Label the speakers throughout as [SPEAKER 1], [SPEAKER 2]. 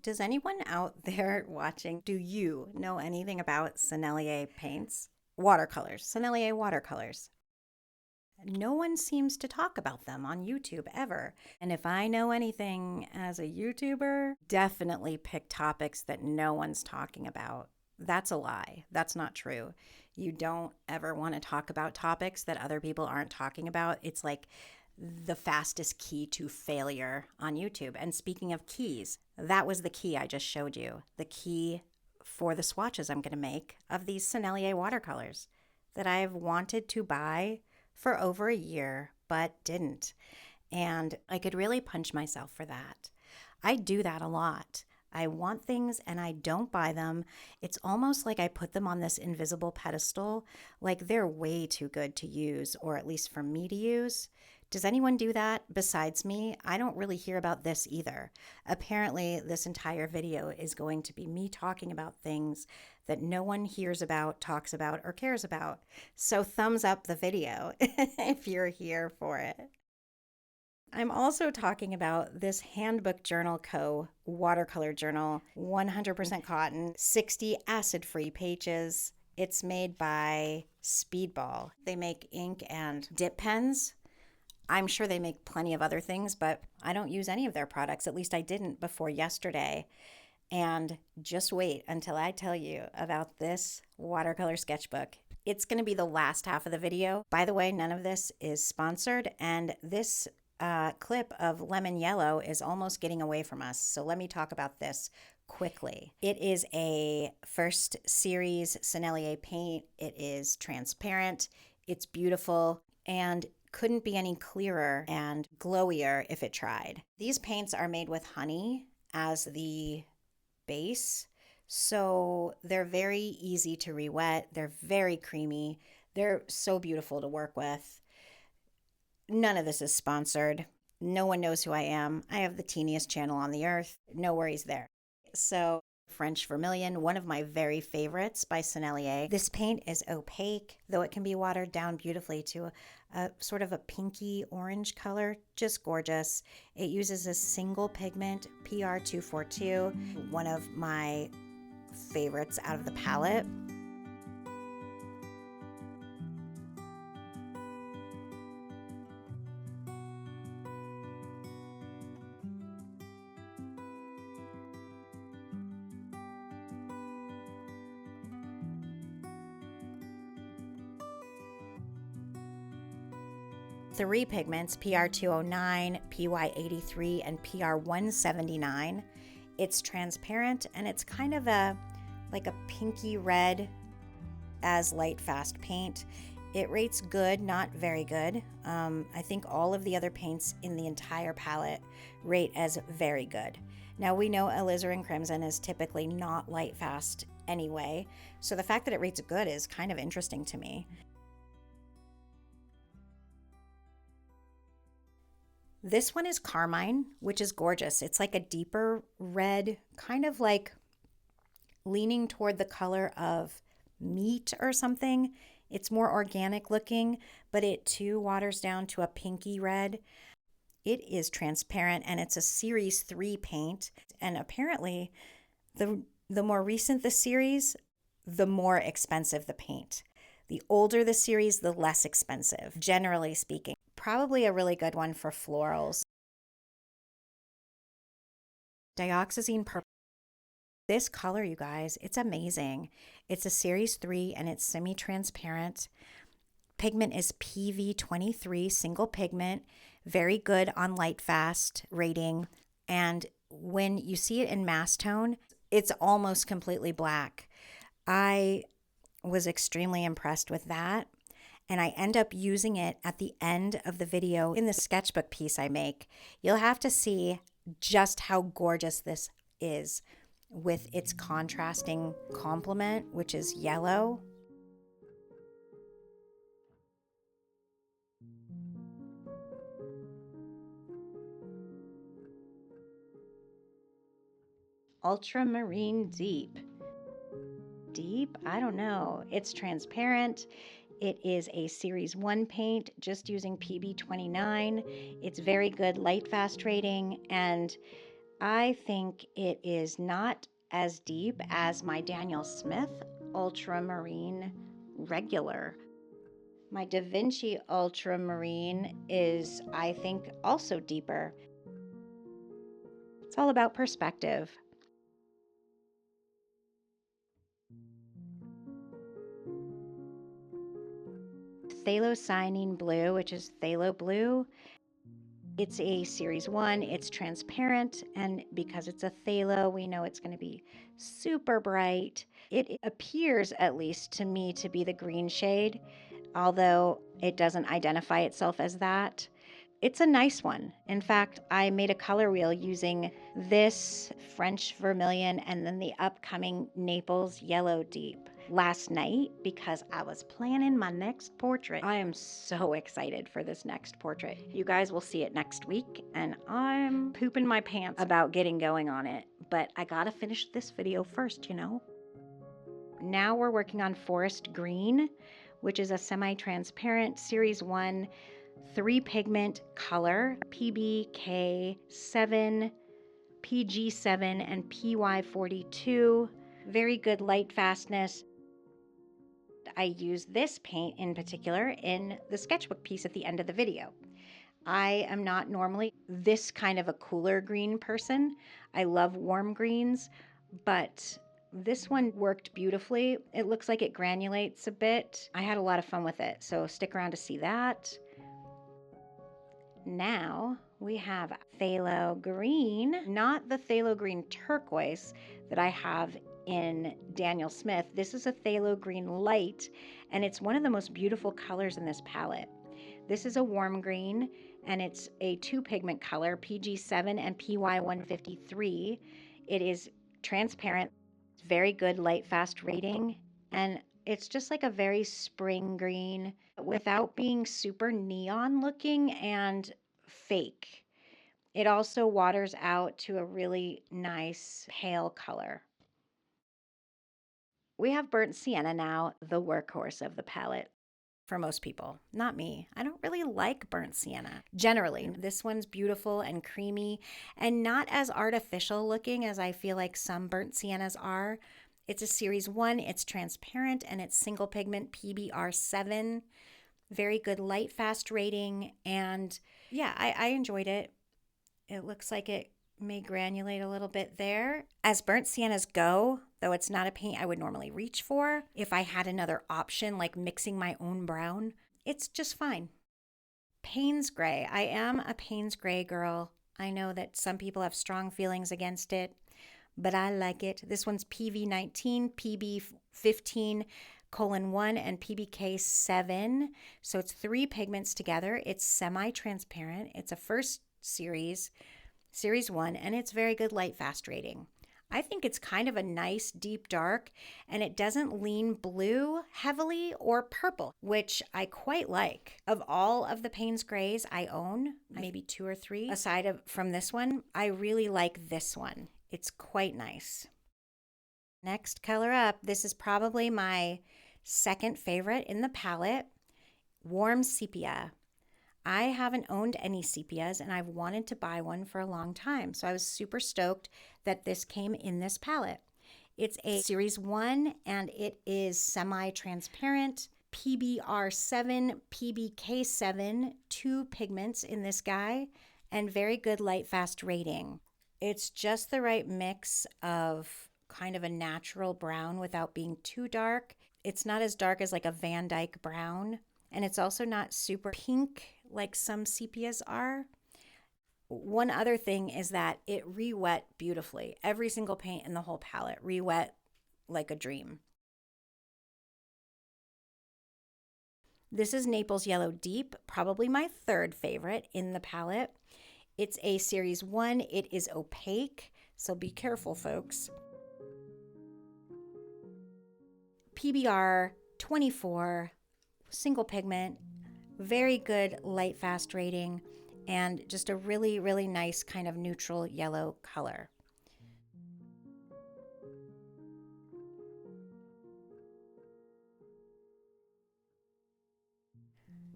[SPEAKER 1] Does anyone out there watching, do you know anything about Sennelier paints? Watercolors, Sennelier watercolors. No one seems to talk about them on YouTube ever. And if I know anything as a YouTuber, definitely pick topics that no one's talking about. That's a lie. That's not true. You don't ever want to talk about topics that other people aren't talking about. It's like the fastest key to failure on YouTube. And speaking of keys, that was the key I just showed you. The key for the swatches I'm going to make of these Sennelier watercolors that I've wanted to buy for over a year, but didn't. And I could really punch myself for that. I do that a lot. I want things and I don't buy them. It's almost like I put them on this invisible pedestal, like they're way too good to use, or at least for me to use. Does anyone do that besides me? I don't really hear about this either. Apparently, this entire video is going to be me talking about things that no one hears about, talks about, or cares about. So thumbs up the video if you're here for it. I'm also talking about this HandBook Journal Co. watercolor journal, 100% cotton, 60 acid-free pages. It's made by Speedball. They make ink and dip pens. I'm sure they make plenty of other things, but I don't use any of their products. At least I didn't before yesterday. And just wait until I tell you about this watercolor sketchbook. It's going to be the last half of the video. By the way, none of this is sponsored, and this clip of lemon yellow is almost getting away from us. So let me talk about this quickly. It is a first series Sennelier paint. It is transparent. It's beautiful and couldn't be any clearer and glowier if it tried. These paints are made with honey as the base, so they're very easy to re-wet. They're very creamy. They're so beautiful to work with. None of this is sponsored. No one knows who I am. I have the teeniest channel on the earth. No worries there. So French Vermilion, one of my very favorites by Sennelier. This paint is opaque, though it can be watered down beautifully to a sort of a pinky orange color. Just gorgeous. It uses a single pigment, PR242, one of my favorites out of the palette. Three pigments, PR209, PY83, and PR179. It's transparent and it's kind of like a pinky red as light fast paint. It rates good, not very good. I think all of the other paints in the entire palette rate as very good. Now we know alizarin crimson is typically not light fast anyway, so the fact that it rates good is kind of interesting to me. This one is carmine, which is gorgeous. It's like a deeper red, kind of like leaning toward the color of meat or something. It's more organic looking, but it too waters down to a pinky red. It is transparent and it's a series 3 paint. And apparently the more recent the series, the more expensive the paint. The older the series, the less expensive, generally speaking. Probably a really good one for florals. Dioxazine purple. This color, you guys, it's amazing. It's a series 3 and it's semi-transparent. Pigment is PV23, single pigment, very good on light fast rating. And when you see it in mass tone, it's almost completely black. I was extremely impressed with that. And I end up using it at the end of the video in the sketchbook piece I make. You'll have to see just how gorgeous this is with its contrasting complement, which is yellow. Ultramarine deep. Deep? I don't know. It's transparent. It is a series 1 paint, just using PB29. It's very good light fast rating, and I think it is not as deep as my Daniel Smith Ultramarine Regular. My Da Vinci Ultramarine is, I think, also deeper. It's all about perspective. Phthalocyanine Blue, which is phthalo blue. It's a series 1, it's transparent, and because it's a phthalo, we know it's going to be super bright. It appears, at least to me, to be the green shade, although it doesn't identify itself as that. It's a nice one. In fact, I made a color wheel using this French Vermilion and then the upcoming Naples Yellow Deep last night because I was planning my next portrait. I am so excited for this next portrait. You guys will see it next week, and I'm pooping my pants about getting going on it, but I gotta finish this video first, you know? Now we're working on Forest Green, which is a semi-transparent Series 1 3-pigment color, PBK7, PG7, and PY42. Very good light fastness. I use this paint in particular in the sketchbook piece at the end of the video. I am not normally this kind of a cooler green person. I love warm greens, but this one worked beautifully. It looks like it granulates a bit. I had a lot of fun with it, so stick around to see that. Now we have phthalo green, not the phthalo green turquoise that I have in Daniel Smith. This is a phthalo green light, and it's one of the most beautiful colors in this palette. This is a warm green, and it's a 2-pigment color, PG7 and PY153. It is transparent, very good light fast rating, and it's just like a very spring green without being super neon looking and fake. It also waters out to a really nice pale color. We have burnt sienna now, the workhorse of the palette. For most people, not me. I don't really like burnt sienna. Generally, this one's beautiful and creamy and not as artificial looking as I feel like some burnt siennas are. It's a series 1, it's transparent, and it's single pigment PBR7. Very good light fast rating, and yeah, I enjoyed it. It looks like it may granulate a little bit there. As burnt siennas go, though it's not a paint I would normally reach for, if I had another option like mixing my own brown, it's just fine. Payne's Gray. I am a Payne's Gray girl. I know that some people have strong feelings against it, but I like it. This one's PV19, PB15:1, and PBK7. So it's 3 pigments together. It's semi-transparent. It's a first series 1, and it's very good light fast rating. I think it's kind of a nice deep dark, and it doesn't lean blue heavily or purple, which I quite like. Of all of the Payne's Grays I own, maybe 2 or 3, aside from this one, I really like this one. It's quite nice. Next color up, this is probably my second favorite in the palette, Warm Sepia. I haven't owned any sepias, and I've wanted to buy one for a long time, so I was super stoked that this came in this palette. It's a series 1, and it is semi-transparent, PBR7, PBK7, 2 pigments in this guy, and very good light fast rating. It's just the right mix of kind of a natural brown without being too dark. It's not as dark as like a Van Dyke brown, and it's also not super pink like some sepias are. One other thing is that it re-wet beautifully. Every single paint in the whole palette re-wet like a dream. This is Naples Yellow Deep, probably my third favorite in the palette. It's a series 1. It is opaque, so be careful, folks. PBR 24, single pigment, very good light fast rating, and just a really, really nice kind of neutral yellow color.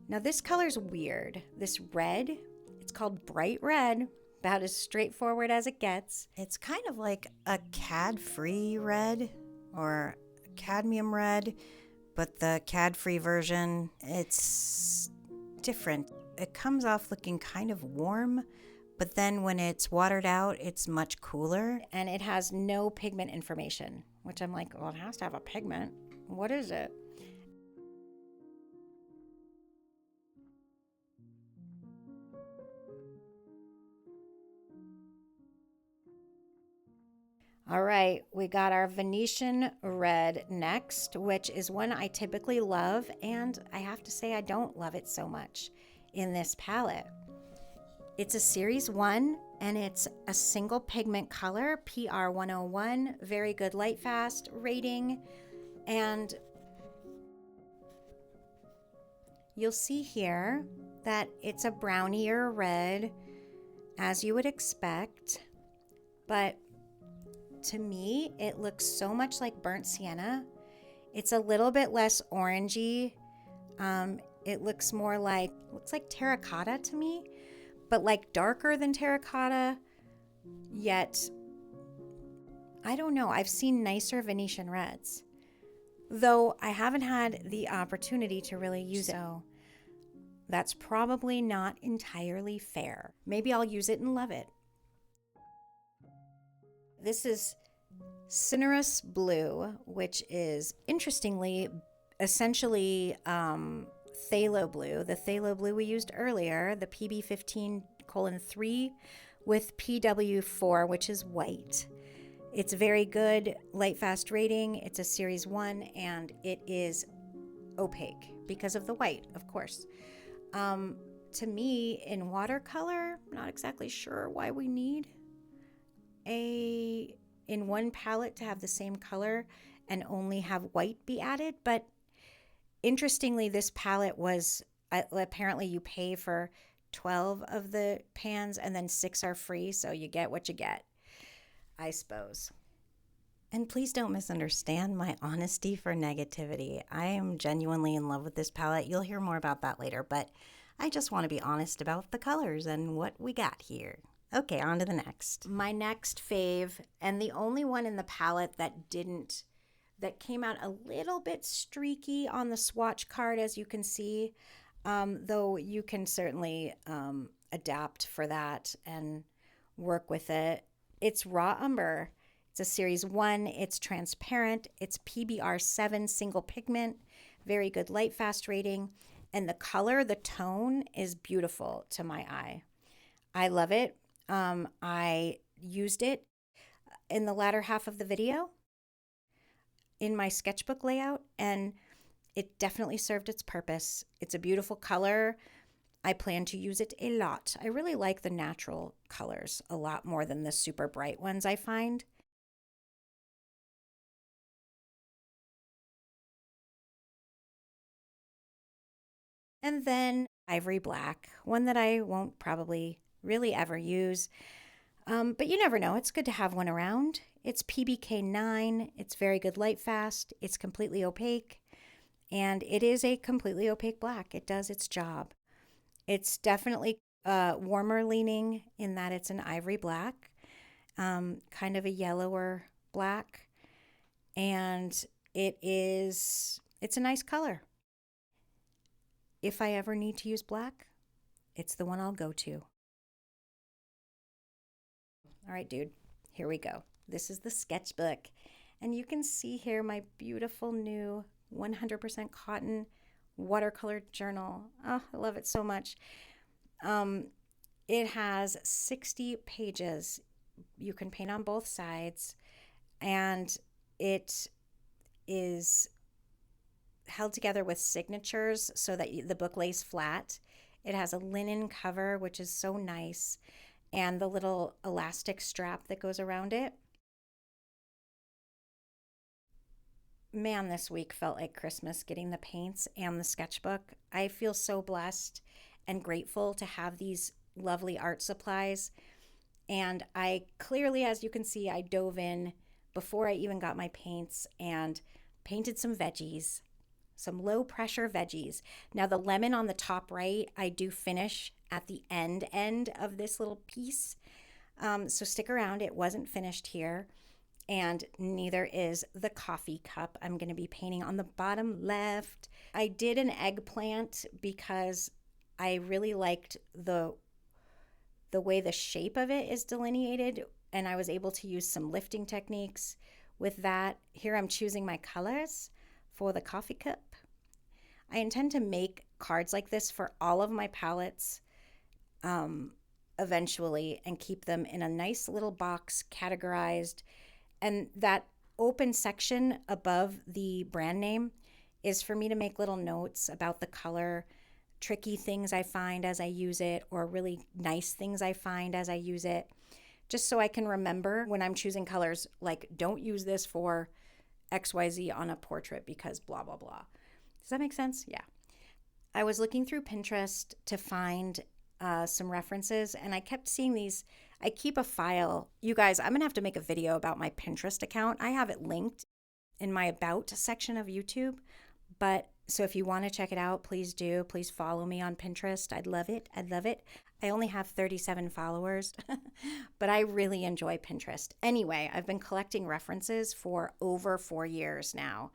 [SPEAKER 1] Now this color's weird. This red, it's called Bright Red, About as straightforward as it gets. It's kind of like a CAD-free red or cadmium red, but the CAD-free version, it's different. It comes off looking kind of warm, but then when it's watered out, it's much cooler. And it has no pigment information, which I'm like, well, it has to have a pigment. What is it? All right, we got our Venetian red next, which is one I typically love, and I have to say I don't love it so much in this palette. It's a series 1, and it's a single pigment color, PR 101, very good light fast rating, and you'll see here that it's a brownier red, as you would expect, but to me, it looks so much like burnt sienna. It's a little bit less orangey. It looks like terracotta to me, but like darker than terracotta, yet I don't know. I've seen nicer Venetian reds, though I haven't had the opportunity to really use it. So that's probably not entirely fair. Maybe I'll use it and love it. This is Cinerous Blue, which is interestingly essentially phthalo blue, the phthalo blue we used earlier, the PB15:3 with PW4, which is white. It's very good light fast rating. It's a series 1 and it is opaque because of the white, of course. To me, in watercolor, I'm not exactly sure why we need in one palette to have the same color and only have white be added. But interestingly, this palette was apparently you pay for 12 of the pans and then 6 are free, so you get what you get, I suppose. And please don't misunderstand my honesty for negativity. I am genuinely in love with this palette. You'll hear more about that later, but I just want to be honest about the colors and what we got here. Okay, on to the next. My next fave, and the only one in the palette that came out a little bit streaky on the swatch card, as you can see, though you can certainly adapt for that and work with it. It's Raw Umber. It's a series 1. It's transparent. It's PBR7 single pigment. Very good light fast rating. And the color, the tone is beautiful to my eye. I love it. I used it in the latter half of the video in my sketchbook layout, and it definitely served its purpose. It's a beautiful color. I plan to use it a lot. I really like the natural colors a lot more than the super bright ones, I find. And then Ivory Black, one that I won't probably really ever use. But you never know. It's good to have one around. It's PBK9. It's very good light fast. It's completely opaque. And it is a completely opaque black. It does its job. It's definitely warmer leaning in that it's an ivory black, kind of a yellower black. And it's a nice color. If I ever need to use black, it's the one I'll go to. All right, dude, here we go. This is the sketchbook. And you can see here my beautiful new 100% cotton watercolor journal. Oh, I love it so much. It has 60 pages. You can paint on both sides. And it is held together with signatures so that the book lays flat. It has a linen cover, which is so nice, and the little elastic strap that goes around it. Man, this week felt like Christmas getting the paints and the sketchbook. I feel so blessed and grateful to have these lovely art supplies. And I clearly, as you can see, I dove in before I even got my paints and painted some veggies, some low pressure veggies. Now the lemon on the top right, I do finish at the end of this little piece. So stick around. It wasn't finished here, and neither is the coffee cup. I'm going to be painting on the bottom left. I did an eggplant because I really liked the way the shape of it is delineated, and I was able to use some lifting techniques with that. Here I'm choosing my colors for the coffee cup. I intend to make cards like this for all of my palettes eventually, and keep them in a nice little box categorized. And that open section above the brand name is for me to make little notes about the color, tricky things I find as I use it, or really nice things I find as I use it, just so I can remember when I'm choosing colors, like, don't use this for XYZ on a portrait because blah, blah, blah. Does that make sense? Yeah. I was looking through Pinterest to find some references, and I kept seeing these. I keep a file. You guys, I'm going to have to make a video about my Pinterest account. I have it linked in my About section of YouTube. But so if you want to check it out, please do. Please follow me on Pinterest. I'd love it. I'd love it. I only have 37 followers, but I really enjoy Pinterest. Anyway, I've been collecting references for over 4 years now,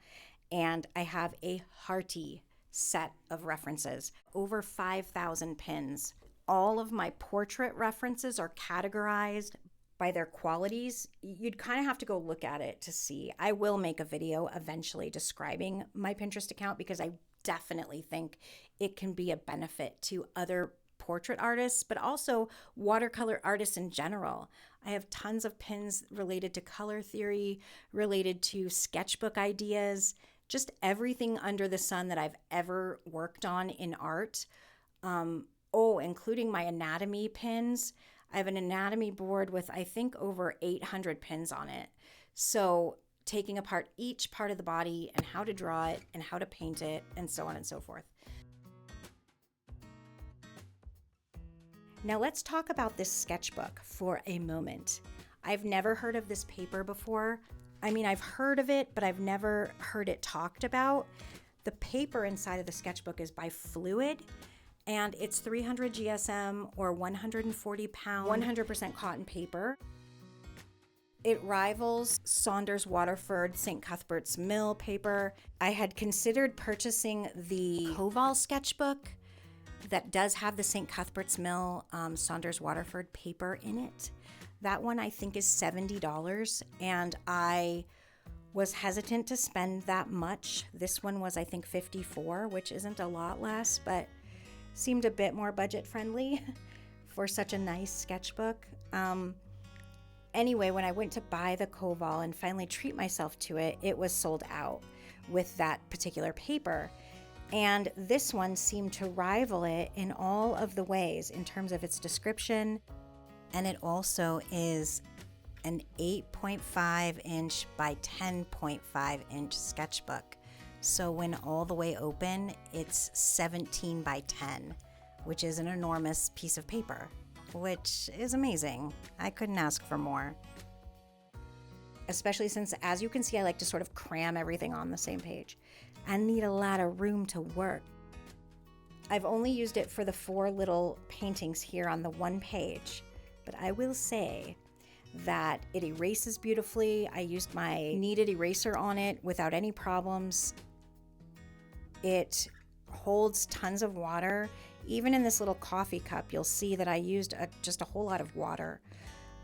[SPEAKER 1] and I have a hearty set of references, over 5,000 pins. All of my portrait references are categorized by their qualities. You'd kind of have to go look at it to see. I will make a video eventually describing my Pinterest account because I definitely think it can be a benefit to other portrait artists, but also watercolor artists in general. I have tons of pins related to color theory, related to sketchbook ideas, just everything under the sun that I've ever worked on in art. Including my anatomy pins. I have an anatomy board with, I think, over 800 pins on it. So taking apart each part of the body and how to draw it and how to paint it and so on and so forth. Now let's talk about this sketchbook for a moment. I've never heard of this paper before. I mean, I've heard of it, but I've never heard it talked about. The paper inside of the sketchbook is by Fluid, and it's 300 GSM or 140 pound, 100% cotton paper. It rivals Saunders Waterford St. Cuthbert's Mill paper. I had considered purchasing the Koval sketchbook that does have the St. Cuthbert's Mill Saunders Waterford paper in it. That one I think is $70, and I was hesitant to spend that much. This one was, I think, $54, which isn't a lot less, but seemed a bit more budget friendly for such a nice sketchbook. Anyway, when I went to buy the Koval and finally treat myself to it, it was sold out with that particular paper. And this one seemed to rival it in all of the ways in terms of its description. And it also is an 8.5 inch by 10.5 inch sketchbook. So when all the way open, it's 17 by 10, which is an enormous piece of paper, which is amazing. I couldn't ask for more. Especially since, as you can see, I like to sort of cram everything on the same page. I need a lot of room to work. I've only used it for the 4 little paintings here on the one page, but I will say that it erases beautifully. I used my kneaded eraser on it without any problems. It holds tons of water. Even in this little coffee cup, you'll see that I used just a whole lot of water.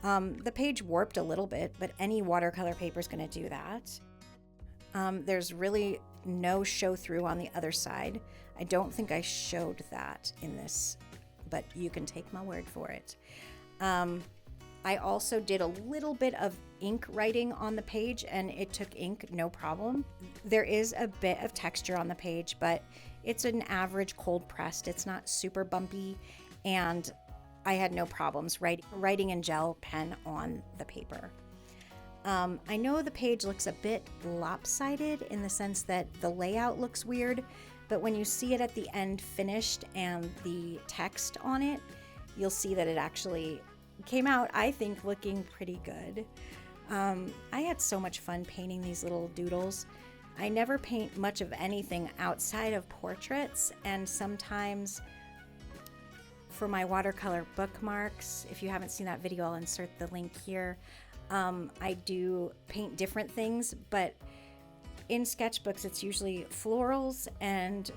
[SPEAKER 1] The page warped a little bit, but any watercolor paper is going to do that. There's really no show through on the other side. I don't think I showed that in this, but you can take my word for it. I also did a little bit of ink writing on the page, and it took ink no problem. There is a bit of texture on the page, but it's an average cold pressed. It's not super bumpy, and I had no problems writing in gel pen on the paper. I know the page looks a bit lopsided in the sense that the layout looks weird, but when you see it at the end finished and the text on it, you'll see that it actually came out, I think, looking pretty good. I had so much fun painting these little doodles. I never paint much of anything outside of portraits, and sometimes for my watercolor bookmarks. If you haven't seen that video, I'll insert the link here. I do paint different things, but in sketchbooks, it's usually florals and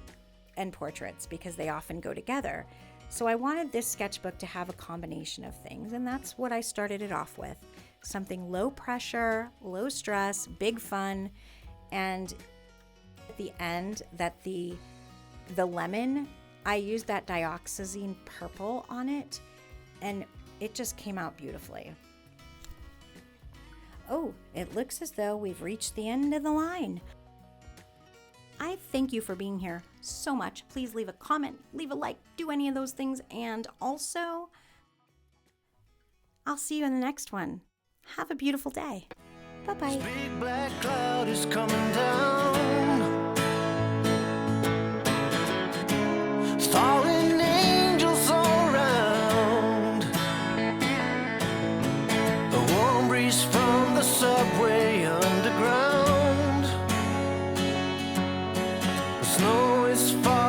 [SPEAKER 1] portraits because they often go together. So I wanted this sketchbook to have a combination of things, and that's what I started it off with. Something low pressure, low stress, big fun, and at the end, that the lemon, I used that dioxazine purple on it, and it just came out beautifully. Oh, it looks as though we've reached the end of the line. I thank you for being here so much. Please leave a comment, leave a like, do any of those things, and also, I'll see you in the next one. Have a beautiful day. Bye-bye.
[SPEAKER 2] Big black cloud is coming down. Falling angels all around. A warm breeze from the subway underground. The snow is falling.